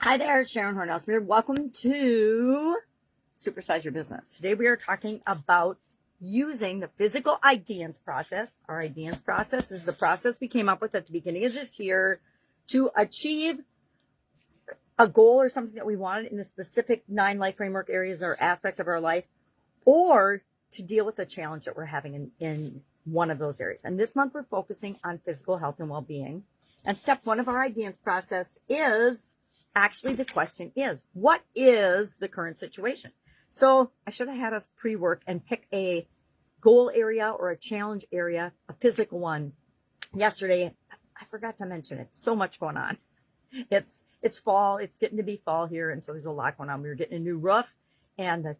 Hi there, Sharon Horne-Ellstrom here. Welcome to Supersize Your Business. Today we are talking about using the physical ideance process. Our ideance process is the process we came up with at the beginning of this year to achieve a goal or something that we wanted in the specific 9 life framework areas or aspects of our life, or to deal with the challenge that we're having in one of those areas. And this month we're focusing on physical health and well-being. And step 1 of our ideance process is actually, the question is, what is the current situation? So I should have had us pre-work and pick a goal area or a challenge area, a physical one. Yesterday, I forgot to mention it. So much going on. It's fall. It's getting to be fall here, and so there's a lot going on. We were getting a new roof, and the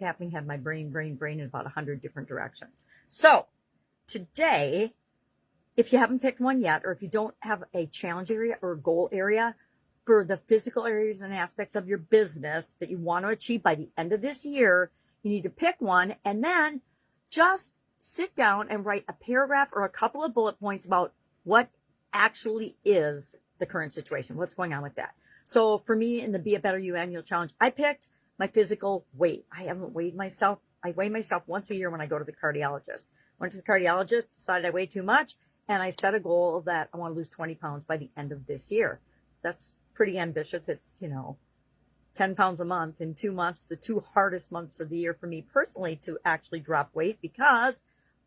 tapping had my brain in about 100 different directions. So today, if you haven't picked one yet, or if you don't have a challenge area or a goal area, for the physical areas and aspects of your business that you want to achieve by the end of this year, you need to pick one and then just sit down and write a paragraph or a couple of bullet points about what actually is the current situation, what's going on with that. So for me, in the Be a Better You annual challenge, I picked my physical weight. I haven't weighed myself. I weigh myself once a year when I go to the cardiologist. Went to the cardiologist, decided I weighed too much, and I set a goal that I want to lose 20 pounds by the end of this year. That's pretty ambitious. It's, 10 pounds a month in 2 months, the 2 hardest months of the year for me personally to actually drop weight, because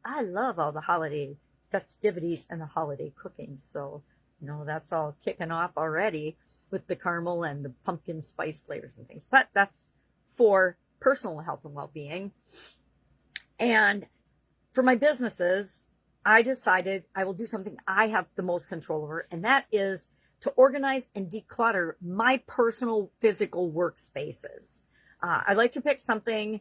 I love all the holiday festivities and the holiday cooking. So, that's all kicking off already with the caramel and the pumpkin spice flavors and things. But that's for personal health and well-being. And for my businesses, I decided I will do something I have the most control over, and that is to organize and declutter my personal physical workspaces. I like to pick something,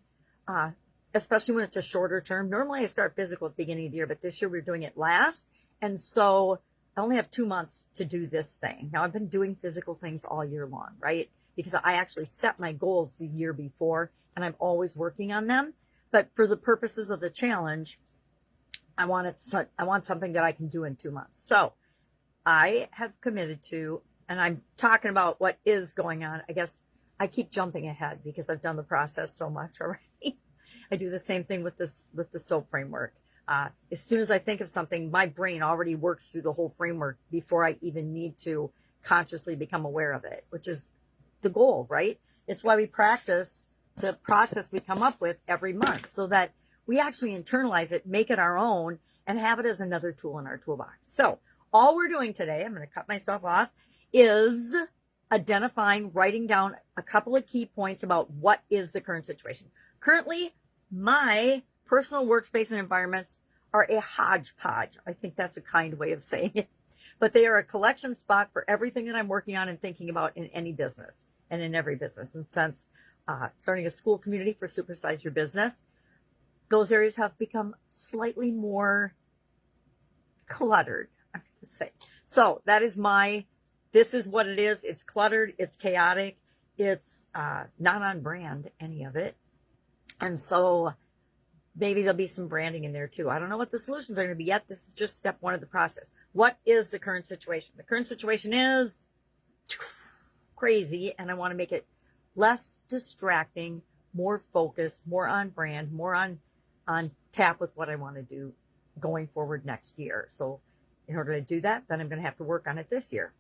especially when it's a shorter term. Normally I start physical at the beginning of the year, but this year we're doing it last. And so I only have 2 months to do this thing. Now, I've been doing physical things all year long, right? Because I actually set my goals the year before, and I'm always working on them. But for the purposes of the challenge, I want something that I can do in 2 months. So I have committed to, and I'm talking about what is going on. I guess I keep jumping ahead because I've done the process so much already. I do the same thing with the SOAP framework. As soon as I think of something, my brain already works through the whole framework before I even need to consciously become aware of it, which is the goal, right? It's why we practice the process we come up with every month, so that we actually internalize it, make it our own, and have it as another tool in our toolbox. So all we're doing today, I'm going to cut myself off, is identifying, writing down a couple of key points about what is the current situation. Currently, my personal workspace and environments are a hodgepodge. I think that's a kind way of saying it. But they are a collection spot for everything that I'm working on and thinking about in any business and in every business. And since starting a school community for Supersize Your Business, those areas have become slightly more cluttered, I'm going to say. So that is this is what it is. It's cluttered. It's chaotic. It's not on brand, any of it. And so maybe there'll be some branding in there too. I don't know what the solutions are going to be yet. This is just step 1 of the process. What is the current situation? The current situation is crazy, and I want to make it less distracting, more focused, more on brand, more on tap with what I want to do going forward next year. So in order to do that, then I'm going to have to work on it this year.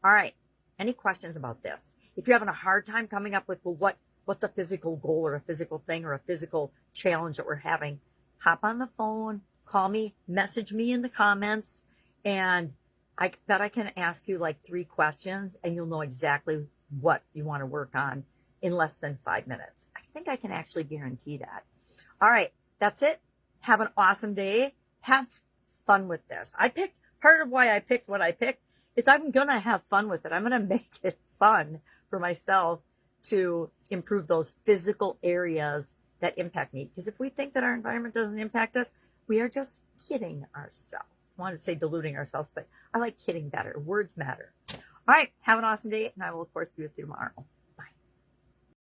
All right. Any questions about this? If you're having a hard time coming up with, well, what's a physical goal or a physical thing or a physical challenge that we're having, hop on the phone, call me, message me in the comments, and I bet I can ask you like 3 questions and you'll know exactly what you want to work on in less than 5 minutes. I think I can actually guarantee that. All right. That's it. Have an awesome day. Have fun with this. Part of why I picked what I picked is I'm going to have fun with it. I'm going to make it fun for myself to improve those physical areas that impact me. Because if we think that our environment doesn't impact us, we are just kidding ourselves. I wanted to say deluding ourselves, but I like kidding better. Words matter. All right. Have an awesome day, and I will, of course, be with you tomorrow.